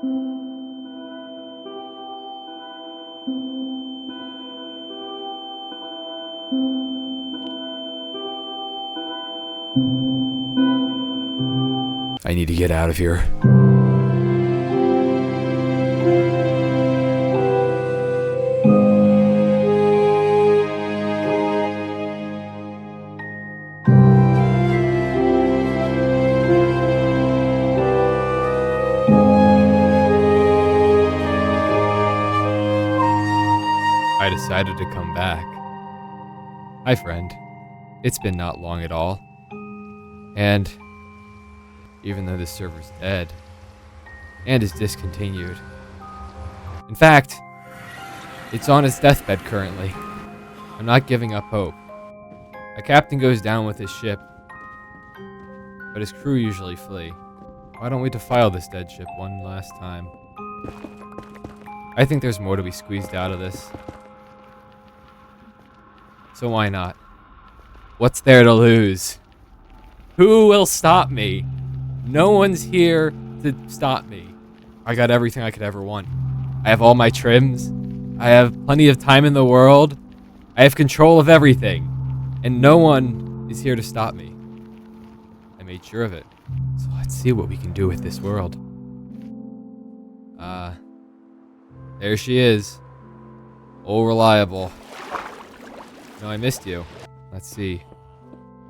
I need to get out of here. I decided to come back. Hi, friend. It's been not long at all. And even though this server's dead and is discontinued, in fact, it's on its deathbed currently, I'm not giving up hope. A captain goes down with his ship, but his crew usually flee. Why don't we defile this dead ship one last time? I think there's more to be squeezed out of this. So why not? What's there to lose? Who will stop me? No one's here to stop me. I got everything I could ever want. I have all my trims. I have plenty of time in the world. I have control of everything. And no one is here to stop me. I made sure of it. So let's see what we can do with this world. There she is. All reliable. No, I missed you. Let's see.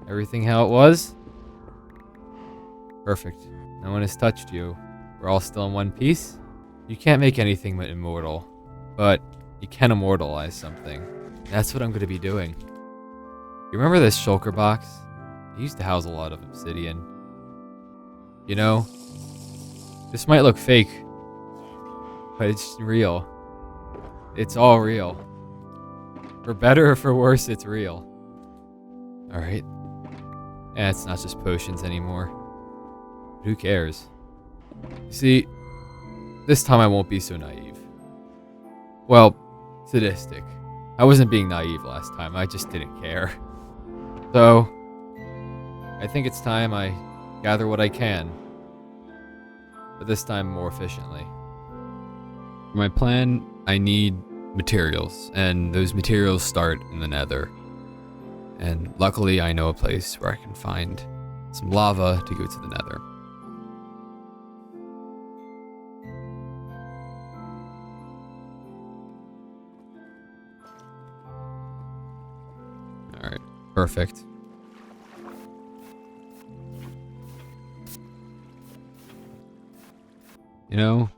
Everything how it was? Perfect. No one has touched you. We're all still in one piece. You can't make anything immortal, but you can immortalize something. That's what I'm going to be doing. You remember this shulker box? It used to house a lot of obsidian. You know, this might look fake, but it's real. It's all real. For better or for worse, it's real. Alright. It's not just potions anymore. But who cares? You see, this time I won't be so naive. Well, sadistic. I wasn't being naive last time, I just didn't care. So, I think it's time I gather what I can. But this time more efficiently. For my plan, I need materials, and those materials start in the Nether. And luckily I know a place where I can find some lava to go to the Nether. Alright, perfect. You know,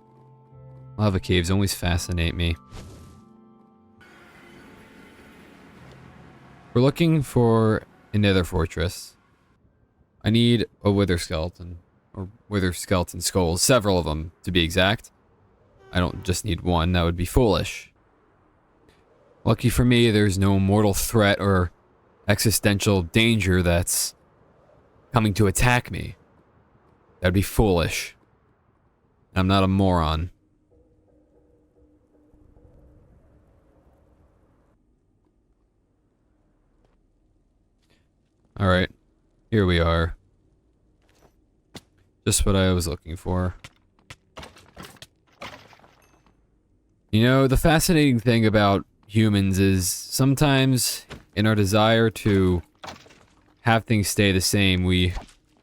lava caves always fascinate me. We're looking for a nether fortress. I need a wither skeleton, or wither skeleton skulls, several of them to be exact. I don't just need one, that would be foolish. Lucky for me, there's no mortal threat or existential danger that's coming to attack me. That'd be foolish. I'm not a moron. Alright, here we are. Just what I was looking for. You know, the fascinating thing about humans is sometimes in our desire to have things stay the same, we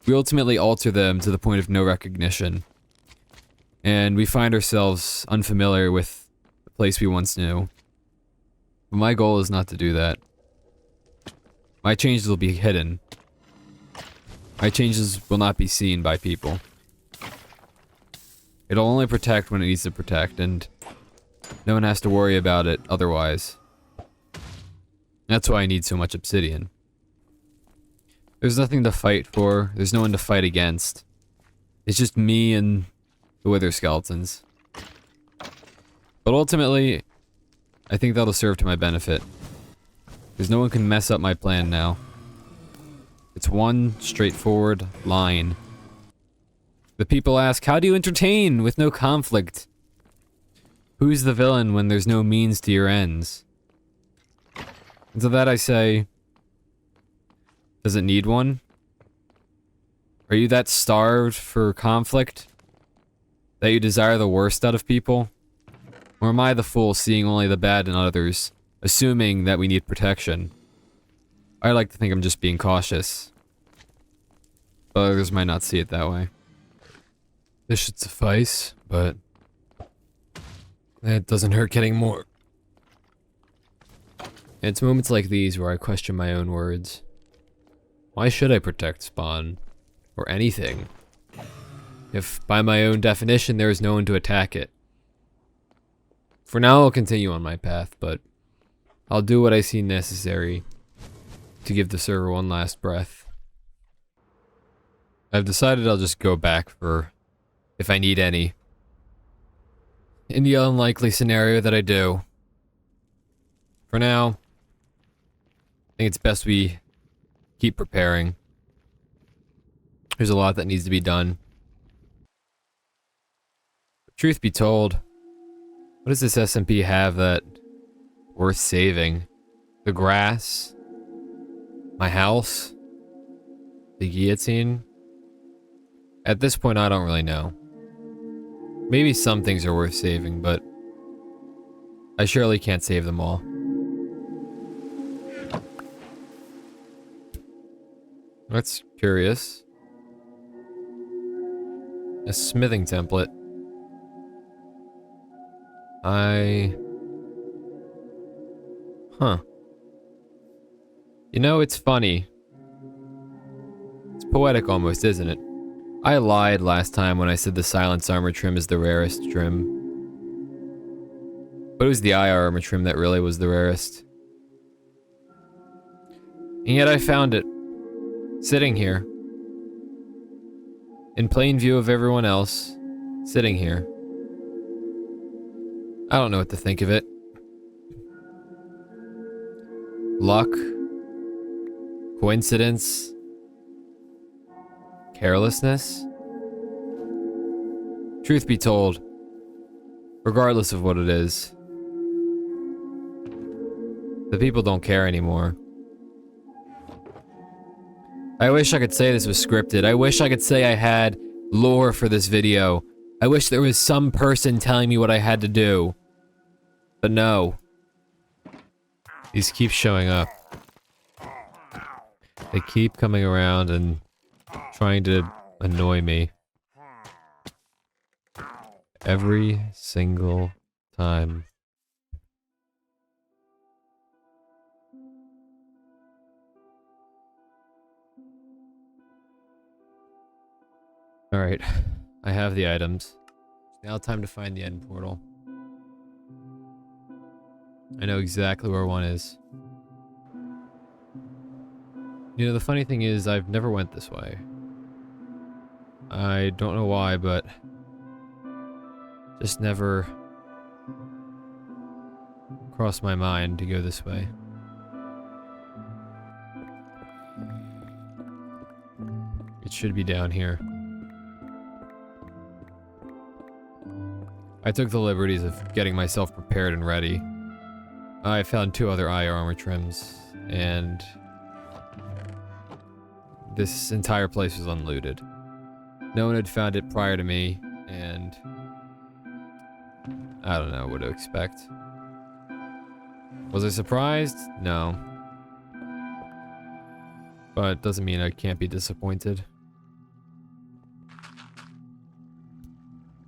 ultimately alter them to the point of no recognition. And we find ourselves unfamiliar with the place we once knew. But my goal is not to do that. My changes will be hidden. My changes will not be seen by people. It'll only protect when it needs to protect, and no one has to worry about it otherwise. That's why I need so much obsidian. There's nothing to fight for, there's no one to fight against. It's just me and the wither skeletons. But ultimately, I think that'll serve to my benefit. Because no one can mess up my plan now. It's one straightforward line. The people ask, how do you entertain with no conflict? Who's the villain when there's no means to your ends? And to that I say, does it need one? Are you that starved for conflict? That you desire the worst out of people? Or am I the fool seeing only the bad in others, assuming that we need protection? I like to think I'm just being cautious. But others might not see it that way. This should suffice, but it doesn't hurt getting more. It's moments like these where I question my own words. Why should I protect Spawn? Or anything? If, by my own definition, there is no one to attack it. For now, I'll continue on my path, but I'll do what I see necessary to give the server one last breath. I've decided I'll just go back for if I need any. In the unlikely scenario that I do. For now, I think it's best we keep preparing. There's a lot that needs to be done. Truth be told, what does this SMP have that worth saving? The grass? My house? The guillotine? At this point, I don't really know. Maybe some things are worth saving, but I surely can't save them all. That's curious. A smithing template. Huh. You know, it's funny. It's poetic almost, isn't it? I lied last time when I said the silence armor trim is the rarest trim. But it was the eye armor trim that really was the rarest. And yet I found it. Sitting here. In plain view of everyone else. Sitting here. I don't know what to think of it. Luck? Coincidence? Carelessness? Truth be told, regardless of what it is, the people don't care anymore. I wish I could say this was scripted. I wish I could say I had lore for this video. I wish there was some person telling me what I had to do. But no. These keep showing up. They keep coming around and trying to annoy me. Every single time. Alright, I have the items. Now time to find the end portal. I know exactly where one is. You know, the funny thing is, I've never went this way. I don't know why, but just never crossed my mind to go this way. It should be down here. I took the liberties of getting myself prepared and ready. I found 2 other eye armor trims, and this entire place was unlooted. No one had found it prior to me, and I don't know what to expect. Was I surprised? No. But it doesn't mean I can't be disappointed.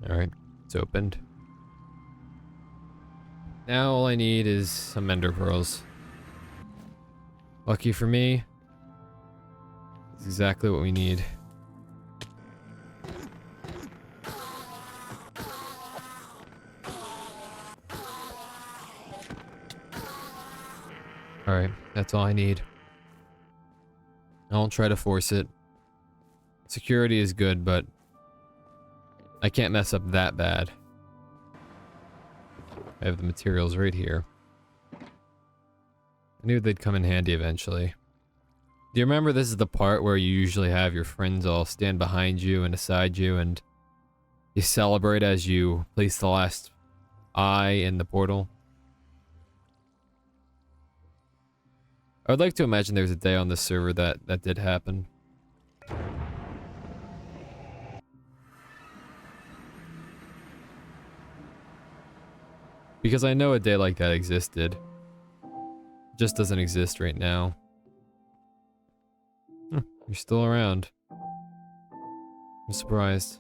Alright, it's opened. Now all I need is some ender pearls. Lucky for me, it's exactly what we need. Alright, that's all I need. I won't try to force it. Security is good, but I can't mess up that bad. I have the materials right here. I knew they'd come in handy eventually. Do you remember this is the part where you usually have your friends all stand behind you and beside you and you celebrate as you place the last eye in the portal? I would like to imagine there was a day on this server that did happen. Because I know a day like that existed. It just doesn't exist right now. You're still around. I'm surprised.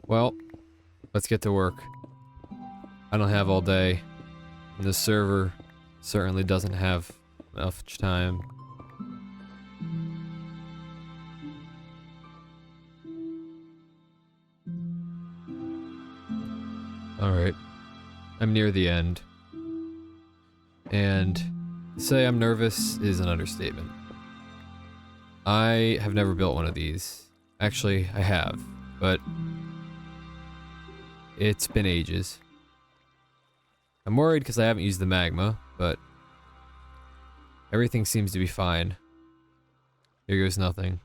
Well, let's get to work. I don't have all day. And the server certainly doesn't have enough time. Alright. I'm near the end. And to say I'm nervous is an understatement. I have never built one of these. Actually, I have, but it's been ages. I'm worried because I haven't used the magma, but everything seems to be fine. Here goes nothing.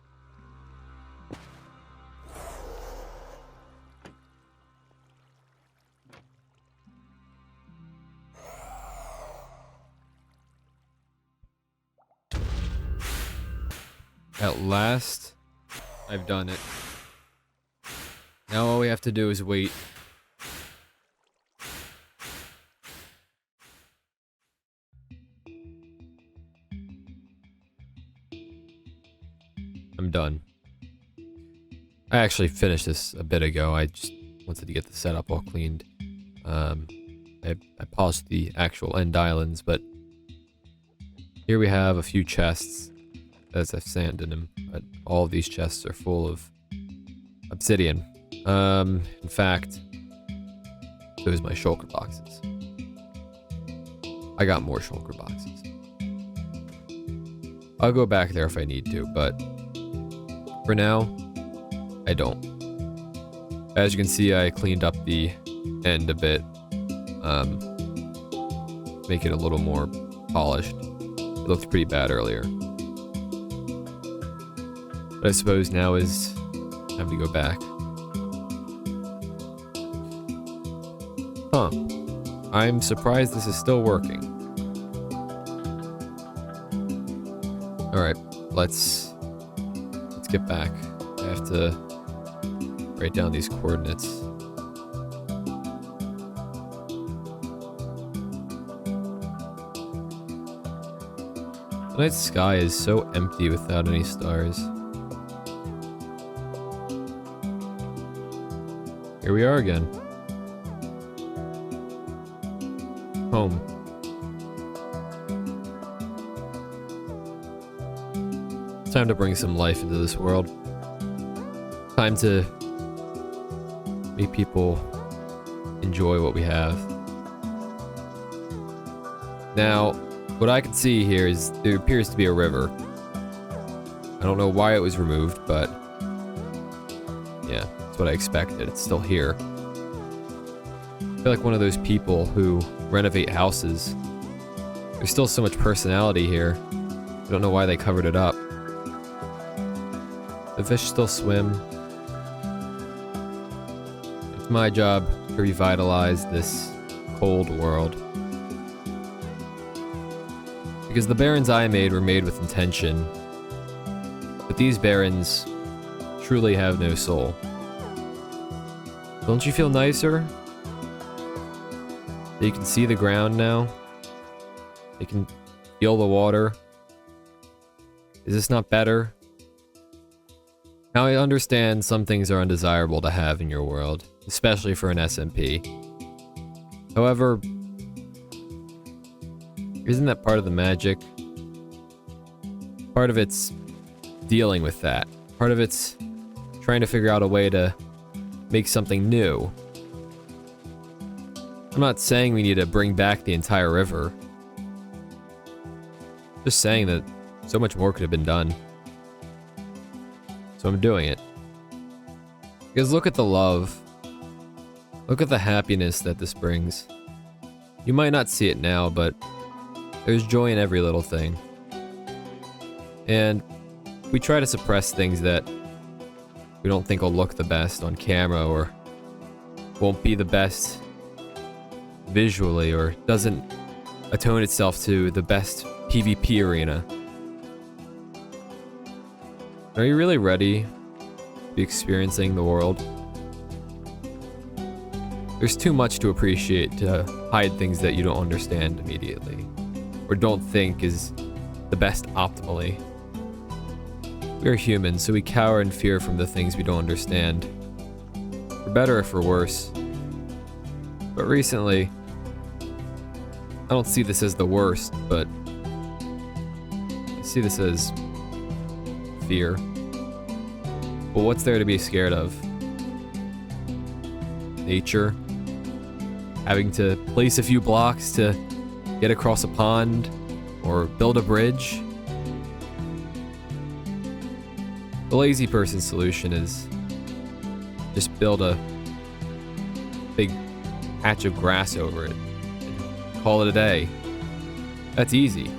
At last, I've done it. Now all we have to do is wait. I'm done. I actually finished this a bit ago. I just wanted to get the setup all cleaned. I polished the actual end islands, but here we have a few chests that have sand in them. But all of these chests are full of obsidian. In fact, those are my shulker boxes. I got more shulker boxes. I'll go back there if I need to, but for now, I don't. As you can see, I cleaned up the end a bit. Make it a little more polished. It looked pretty bad earlier. But I suppose now is time to go back. Huh. I'm surprised this is still working. Alright, let's get back. I have to write down these coordinates. The night sky is so empty without any stars. Here we are again. Home. It's time to bring some life into this world. Time to make people enjoy what we have. Now, what I can see here is there appears to be a river. I don't know why it was removed, but yeah, that's what I expected. It's still here. I feel like one of those people who renovate houses. There's still so much personality here. I don't know why they covered it up. The fish still swim. It's my job to revitalize this cold world. Because the barrens I made were made with intention. But these barrens truly have no soul. Don't you feel nicer? That you can see the ground now? You can feel the water? Is this not better? Now I understand some things are undesirable to have in your world, especially for an SMP. However, isn't that part of the magic? Part of it's dealing with that. Part of it's trying to figure out a way to make something new. I'm not saying we need to bring back the entire river. Just saying that so much more could have been done. So I'm doing it. Because look at the love. Look at the happiness that this brings. You might not see it now, but there's joy in every little thing. And we try to suppress things that we don't think will look the best on camera or won't be the best visually or doesn't atone itself to the best PvP arena. Are you really ready to be experiencing the world? There's too much to appreciate to hide things that you don't understand immediately, or don't think is the best optimally. We are human, so we cower in fear from the things we don't understand. For better or for worse. But recently, I don't see this as the worst, but I see this as fear. But what's there to be scared of? Nature? Having to place a few blocks to get across a pond or build a bridge? The lazy person's solution is just build a big patch of grass over it and call it a day. That's easy.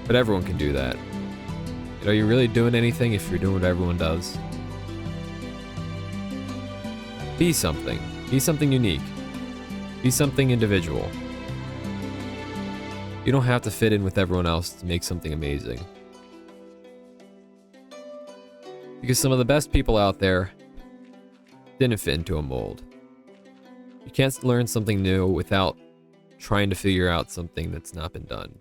But everyone can do that. Are you really doing anything if you're doing what everyone does? Be something. Be something unique. Be something individual. You don't have to fit in with everyone else to make something amazing. Because some of the best people out there didn't fit into a mold. You can't learn something new without trying to figure out something that's not been done.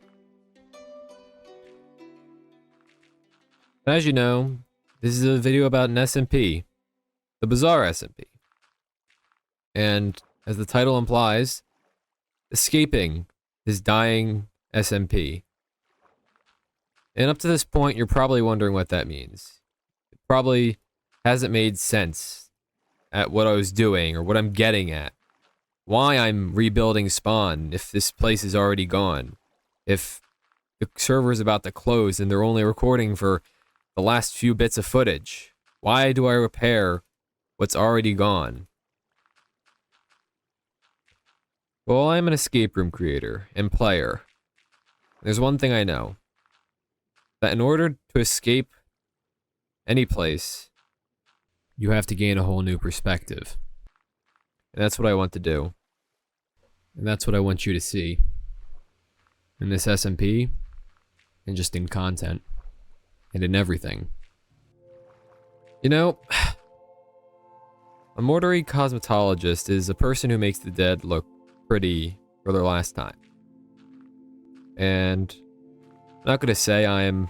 As you know, this is a video about an SMP, the Bizarre SMP. And as the title implies, escaping his dying SMP. And up to this point, you're probably wondering what that means. It probably hasn't made sense at what I was doing or what I'm getting at. Why I'm rebuilding Spawn if this place is already gone. If the server is about to close and they're only recording for the last few bits of footage. Why do I repair what's already gone? Well, I'm an escape room creator and player. There's one thing I know. That in order to escape any place, you have to gain a whole new perspective. And that's what I want to do. And that's what I want you to see. In this SMP, and just in content. And in everything. You know, a mortuary cosmetologist is a person who makes the dead look pretty for their last time. And I'm not gonna say I am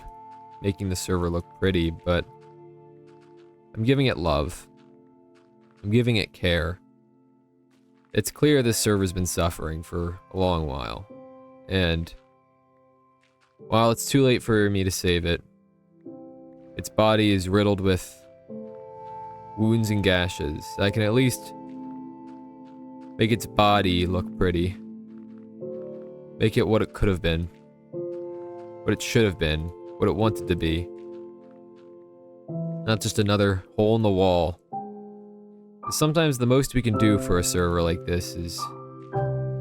making the server look pretty, but I'm giving it love. I'm giving it care. It's clear this server's been suffering for a long while. And while it's too late for me to save it, its body is riddled with wounds and gashes. I can at least make its body look pretty. Make it what it could have been. What it should have been. What it wanted to be. Not just another hole in the wall. Sometimes the most we can do for a server like this is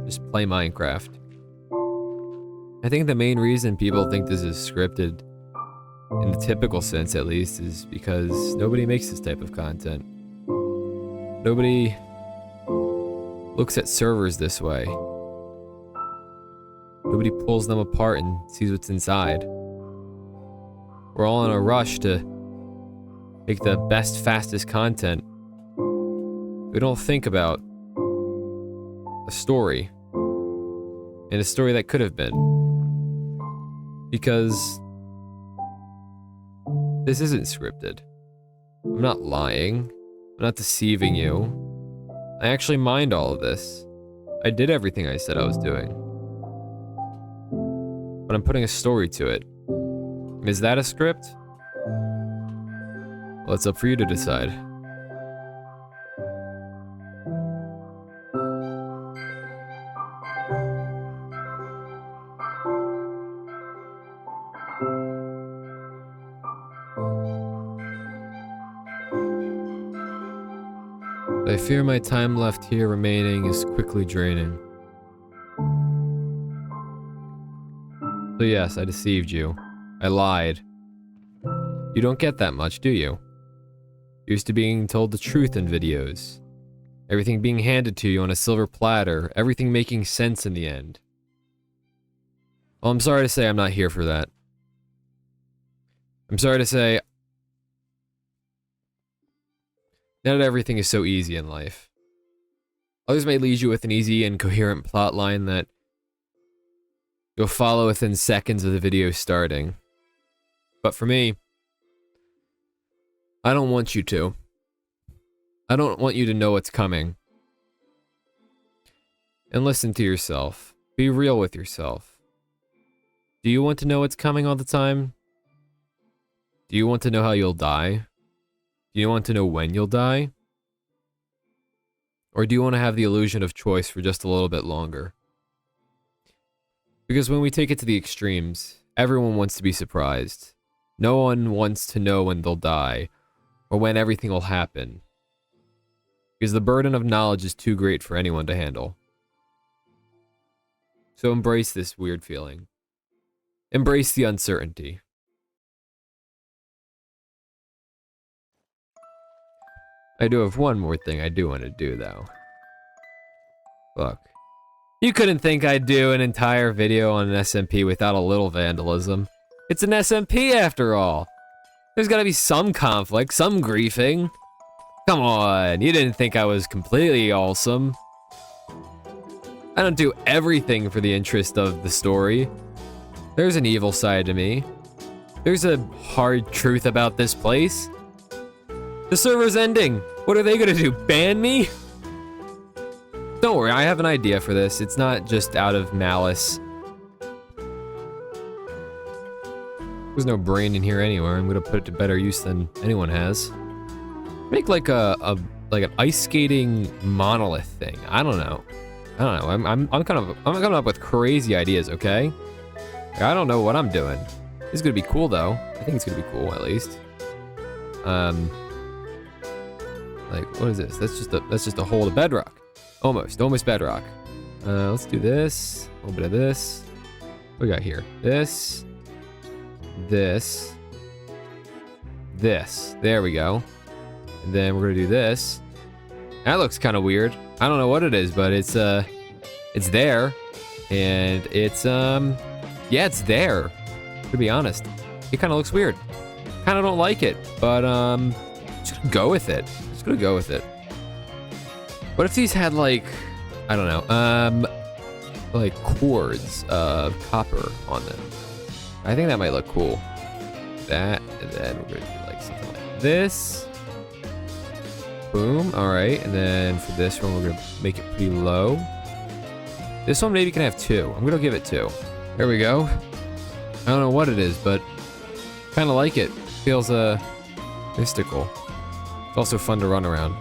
just play Minecraft. I think the main reason people think this is scripted, in the typical sense at least, is because nobody makes this type of content. Nobody looks at servers this way. Nobody pulls them apart and sees what's inside. We're all in a rush to make the best, fastest content. We don't think about a story, and a story that could have been. Because this isn't scripted. I'm not lying. I'm not deceiving you. I actually mind all of this. I did everything I said I was doing. But I'm putting a story to it. Is that a script? Well, it's up for you to decide. I fear my time left here remaining is quickly draining. So yes, I deceived you. I lied. You don't get that much, do you? You're used to being told the truth in videos. Everything being handed to you on a silver platter, everything making sense in the end. Well, I'm sorry to say I'm not here for that. I'm sorry to say not everything is so easy in life. Others may lead you with an easy and coherent plot line that you'll follow within seconds of the video starting. But for me, I don't want you to. I don't want you to know what's coming. And listen to yourself. Be real with yourself. Do you want to know what's coming all the time? Do you want to know how you'll die? Do you want to know when you'll die? Or do you want to have the illusion of choice for just a little bit longer? Because when we take it to the extremes, everyone wants to be surprised. No one wants to know when they'll die, or when everything will happen. Because the burden of knowledge is too great for anyone to handle. So embrace this weird feeling. Embrace the uncertainty. I do have one more thing I do want to do, though. Look. You couldn't think I'd do an entire video on an SMP without a little vandalism. It's an SMP after all. There's gotta be some conflict, some griefing. Come on, you didn't think I was completely awesome. I don't do everything for the interest of the story. There's an evil side to me. There's a hard truth about this place. The server's ending. What are they gonna do, ban me? Don't worry, I have an idea for this. It's not just out of malice. There's no brain in here anywhere. I'm gonna put it to better use than anyone has. Make like an ice skating monolith thing. I don't know. I'm coming up with crazy ideas, okay? I don't know what I'm doing. This is gonna be cool though. I think it's gonna be cool at least. Like what is this? That's just a hole to bedrock. Almost bedrock. Let's do this. A little bit of this. What we got here? This. There we go. And then we're gonna do this. That looks kind of weird. I don't know what it is, but it's there, and it's yeah, it's there. To be honest, it kind of looks weird. Kind of don't like it, but just gonna go with it. Just gonna go with it. What if these had like, I don't know, like cords of copper on them? I think that might look cool. That, and then we're gonna do like something like this. Boom, all right, and then for this one, we're gonna make it pretty low. This one maybe can have 2. I'm gonna give it 2. There we go. I don't know what it is, but kind of like it. Feels mystical. It's also fun to run around.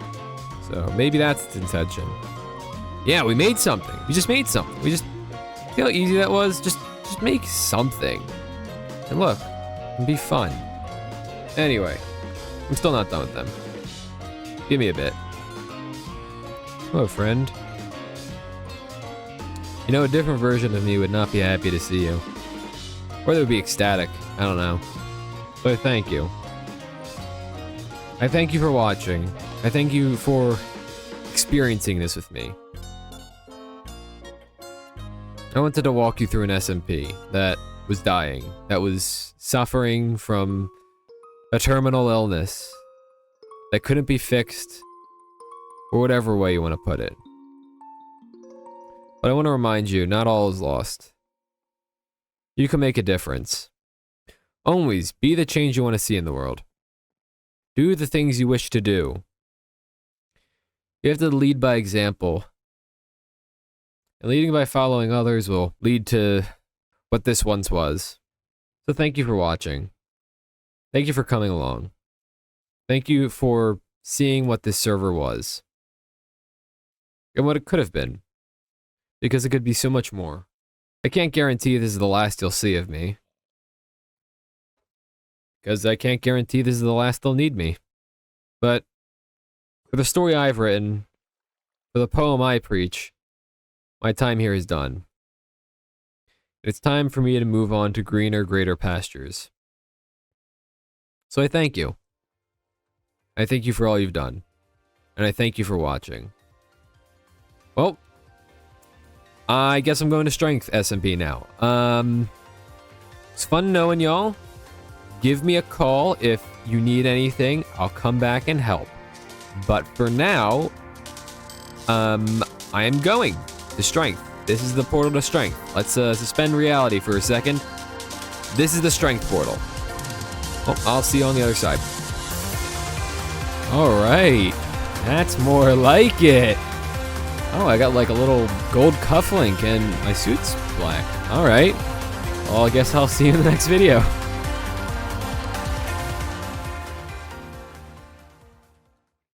So maybe that's its intention. Yeah, we made something. We just made something. We just, see how easy that was? Just make something. And look, it'd be fun. Anyway, I'm still not done with them. Give me a bit. Hello, friend. You know, a different version of me would not be happy to see you. Or they would be ecstatic. I don't know. But thank you. I thank you for watching. I thank you for experiencing this with me. I wanted to walk you through an SMP that was dying, that was suffering from a terminal illness that couldn't be fixed, or whatever way you want to put it. But I want to remind you, not all is lost. You can make a difference. Always be the change you want to see in the world. Do the things you wish to do. You have to lead by example. And leading by following others will lead to what this once was. So thank you for watching. Thank you for coming along. Thank you for seeing what this server was. And what it could have been. Because it could be so much more. I can't guarantee this is the last you'll see of me. Because I can't guarantee this is the last they'll need me. But for the story I've written, for the poem I preach, my time here is done. It's time for me to move on to greener, greater pastures. So I thank you. I thank you for all you've done. And I thank you for watching. Well, I guess I'm going to Strength SMP now. It's fun knowing y'all. Give me a call if you need anything. I'll come back and help. But for now, I am going to strength. This is the portal to strength. Let's suspend reality for a second. This is the strength portal. Oh, I'll see you on the other side. All right, that's more like it. Oh, I got like a little gold cufflink and my suit's black. All right, well, I guess I'll see you in the next video.